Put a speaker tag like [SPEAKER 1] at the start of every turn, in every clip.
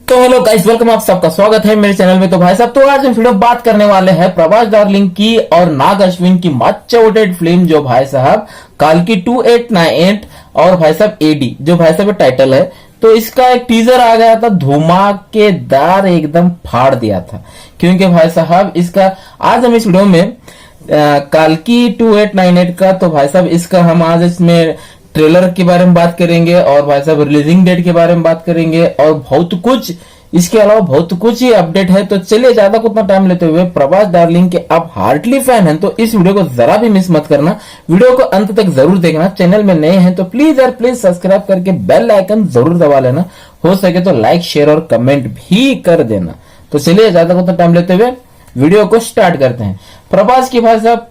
[SPEAKER 1] तो hello guys, welcome, आप सबका स्वागत है मेरे चैनल में। तो भाई साहब, तो आज हम वीडियो बात करने वाले हैं प्रभास डार्लिंग की और नाग अश्विन की मच अवॉइडेड फिल्म जो भाई साहब काल्की 2898 और भाई साहब एडी जो भाई साहब टाइटल है। तो इसका एक टीजर आ गया था, धमाकेदार एकदम फाड़ दिया था। क्योंकि भाई साहब इसका आज हम इस वीडियो में काल्की 2898 का, तो भाई साहब इसका हम आज इसमें ट्रेलर के बारे में बात करेंगे और भाई साहब रिलीजिंग डेट के बारे में बात करेंगे और बहुत कुछ, इसके अलावा बहुत कुछ ही अपडेट है। तो चलिए ज्यादा कुछ टाइम लेते हुए, प्रभास डार्लिंग के आप हार्टली फैन हैं तो इस वीडियो को जरा भी मिस मत करना, वीडियो को अंत तक जरूर देखना। चैनल में नए हैं तो प्लीज यार प्लीज सब्सक्राइब करके बेल आइकन जरूर दबा लेना, हो सके तो लाइक शेयर और कमेंट भी कर देना। तो चलिए ज्यादा कुछ टाइम लेते हुए वीडियो को स्टार्ट करते हैं। प्रभास की भाई साहब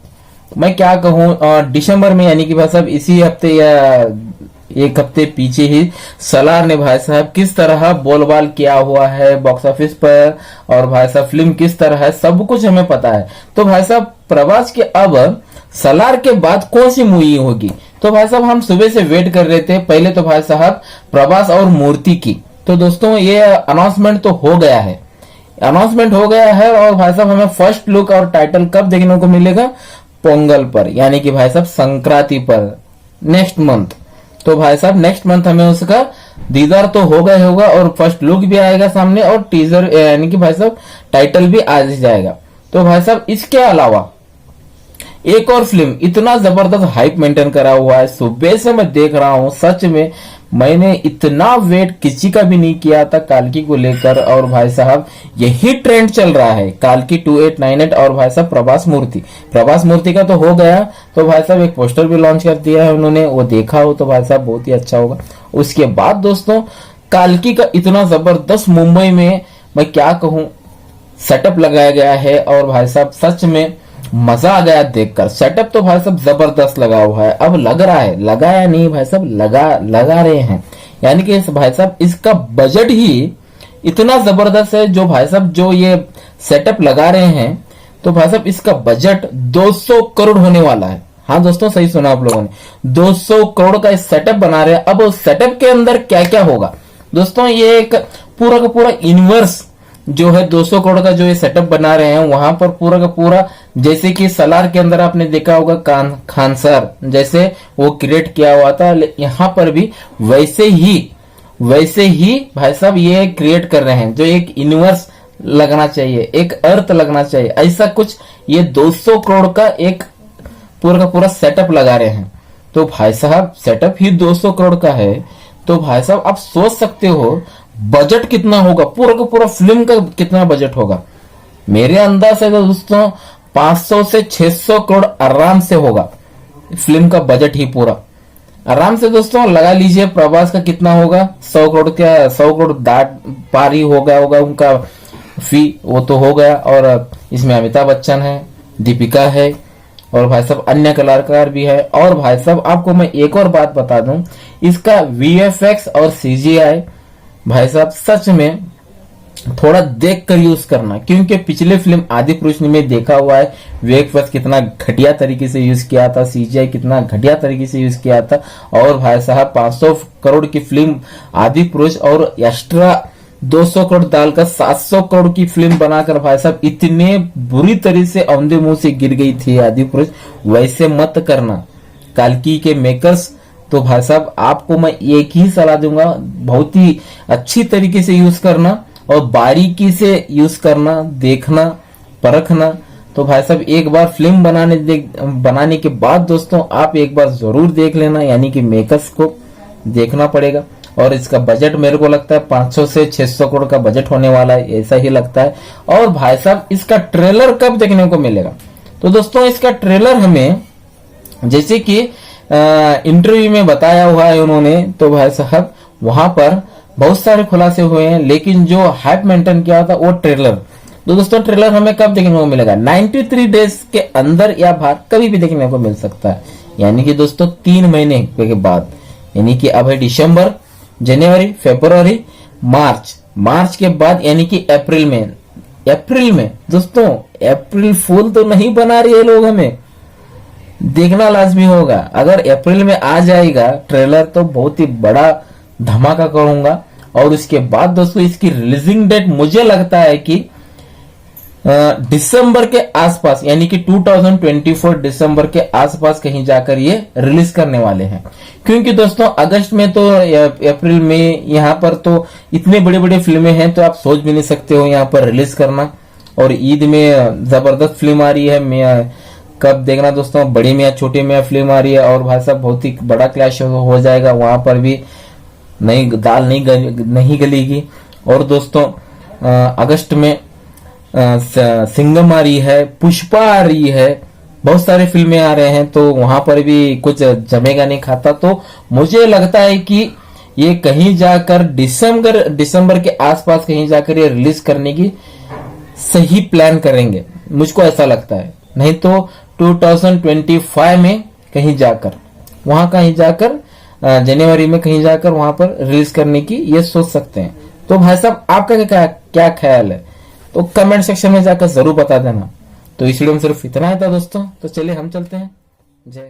[SPEAKER 1] मैं क्या कहूं, दिसंबर में यानी कि भाई साहब इसी हफ्ते या एक हफ्ते पीछे ही सलार ने भाई साहब किस तरह बोलबाल किया हुआ है बॉक्स ऑफिस पर, और भाई साहब फिल्म किस तरह है सब कुछ हमें पता है। तो भाई साहब प्रभास के अब सलार के बाद कौन सी मूवी होगी, तो भाई साहब हम सुबह से वेट कर रहे थे। पहले तो भाई साहब प्रभास और मूर्ति की, तो दोस्तों ये अनाउंसमेंट तो हो गया है, अनाउंसमेंट हो गया है। और भाई साहब हमें फर्स्ट लुक और टाइटल कब देखने को मिलेगा, पोंगल पर यानी कि भाई साहब संक्रांति पर, नेक्स्ट मंथ। तो भाई साहब नेक्स्ट मंथ हमें उसका दीदार तो हो गया होगा और फर्स्ट लुक भी आएगा सामने और टीजर यानी कि भाई साहब टाइटल भी आ जाएगा। तो भाई साहब इसके अलावा एक और फिल्म इतना जबरदस्त हाइप मेंटेन करा हुआ है, सुबह से मैं देख रहा हूं, सच में मैंने इतना वेट किसी का भी नहीं किया था काल्की को लेकर। और भाई साहब यही ट्रेंड चल रहा है, काल्की 2898 और भाई साहब प्रभास मूर्ति का तो हो गया। तो भाई साहब एक पोस्टर भी लॉन्च कर दिया है उन्होंने, वो देखा हो तो भाई साहब बहुत ही अच्छा होगा। उसके बाद दोस्तों काल्की का इतना जबरदस्त मुंबई में मैं क्या कहूं सेटअप लगाया गया है, और भाई साहब सच में मजा आ गया देखकर। सेटअप तो भाई साहब जबरदस्त लगा हुआ है, अब लग रहा है, लगाया नहीं भाई साहब, लगा रहे हैं। यानी कि भाई साहब इसका बजट ही इतना जबरदस्त है जो भाई साहब जो ये सेटअप लगा रहे हैं, तो भाई साहब इसका बजट 200 करोड़ होने वाला है। हाँ दोस्तों सही सुना आप लोगों ने, 200 करोड़ का सेटअप बना रहे हैं। अब उस सेटअप के अंदर क्या क्या होगा दोस्तों, ये एक पूरा का पूरा यूनिवर्स जो है 200 करोड़ का जो ये सेटअप बना रहे हैं, वहां पर पूरा का पूरा जैसे कि सलार के अंदर आपने देखा होगा खान सर जैसे वो क्रिएट किया हुआ था, यहाँ पर भी वैसे ही भाई साहब ये क्रिएट कर रहे हैं, जो एक यूनिवर्स लगना चाहिए, एक अर्थ लगना चाहिए, ऐसा कुछ ये 200 करोड़ का एक पूरा का पूरा सेटअप लगा रहे हैं। तो भाई साहब सेटअप ही 200 करोड़ का है, तो भाई साहब आप सोच सकते हो बजट कितना होगा, पूरा का पूरा फिल्म का कितना बजट होगा। मेरे अंदाज से दोस्तों 500 से 600 करोड़ आराम से होगा फिल्म का बजट ही पूरा, आराम से दोस्तों लगा लीजिए। प्रभास का कितना होगा, 100 करोड़ क्या, 100 करोड़ दाट पार ही होगा उनका फी, वो तो हो गया। और इसमें अमिताभ बच्चन है, दीपिका है और भाई साहब अन्य कलाकार भी है। और भाई साहब आपको मैं एक और बात बता दूं, इसका VFX और CGI भाई साहब सच में थोड़ा देख कर यूज करना, क्योंकि पिछले फिल्म आदि पुरुष में देखा हुआ है VFX कितना घटिया तरीके से यूज किया था, CGI कितना घटिया तरीके से यूज किया था। और भाई साहब 500 करोड़ की फिल्म आदि पुरुष और एक्स्ट्रा 200 करोड़ डालकर 700 करोड़ की फिल्म बनाकर भाई साहब इतने बुरी तरीके से औंधे मुंह से गिर गई थी आदि पुरुष, वैसे मत करना काल्की के मेकर्स। तो भाई साहब आपको मैं एक ही सलाह दूंगा, बहुत ही अच्छी तरीके से यूज करना और बारीकी से यूज करना, देखना, परखना। तो भाई साहब एक बार फिल्म बनाने के बाद दोस्तों आप एक बार जरूर देख लेना, यानी कि मेकर्स को देखना पड़ेगा। और इसका बजट मेरे को लगता है 500 से 600 करोड़ का बजट होने वाला है, ऐसा ही लगता है। और भाई साहब इसका ट्रेलर कब देखने को मिलेगा, तो दोस्तों इसका ट्रेलर हमें जैसे कि इंटरव्यू में बताया हुआ है उन्होंने, तो भाई साहब वहां पर बहुत सारे खुलासे हुए हैं, लेकिन जो हाइप मेंटेन किया था वो ट्रेलर। तो दोस्तों ट्रेलर हमें कब देखने को मिलेगा, 93 डेज के अंदर या बाहर कभी भी देखने को मिल सकता है, यानी कि दोस्तों 3 महीने के बाद, यानी कि अब है दिसंबर, जनवरी, फरवरी, मार्च के बाद यानी कि अप्रैल में दोस्तों अप्रैल फूल तो नहीं बना रही है लोग, हमें देखना लाजमी होगा। अगर अप्रैल में आ जाएगा ट्रेलर तो बहुत ही बड़ा धमाका करूंगा और उसके बाद दोस्तों इसकी रिलीजिंग डेट मुझे लगता है कि दिसंबर के आसपास, यानी कि 2024 दिसंबर के आसपास कहीं जाकर ये रिलीज करने वाले हैं। क्योंकि दोस्तों अगस्त में तो अप्रैल में यहाँ पर तो इतने बड़े बड़े फिल्में हैं, तो आप सोच भी नहीं सकते हो यहाँ पर रिलीज करना। और ईद में जबरदस्त फिल्म आ रही है, कब देखना दोस्तों, बड़ी मियाँ छोटी मियाँ फिल्म आ रही है, और भाई साहब बहुत ही बड़ा क्लैश हो जाएगा, वहां पर भी दाल नहीं गलेगी। और दोस्तों अगस्त में सिंघम आ रही है, पुष्पा आ रही है, बहुत सारे फिल्में आ रहे हैं, तो वहां पर भी कुछ जमेगा नहीं खाता। तो मुझे लगता है कि ये कहीं जाकर दिसंबर के आसपास कहीं जाकर ये रिलीज करने की सही प्लान करेंगे, मुझको ऐसा लगता है। नहीं तो 2025 में कहीं जाकर जनवरी में कहीं जाकर वहां पर रिलीज करने की ये सोच सकते हैं। तो भाई साहब आपका क्या ख्याल है, तो कमेंट सेक्शन में जाकर जरूर बता देना। तो इस वीडियो में सिर्फ इतना ही था दोस्तों, तो चलिए हम चलते हैं। जय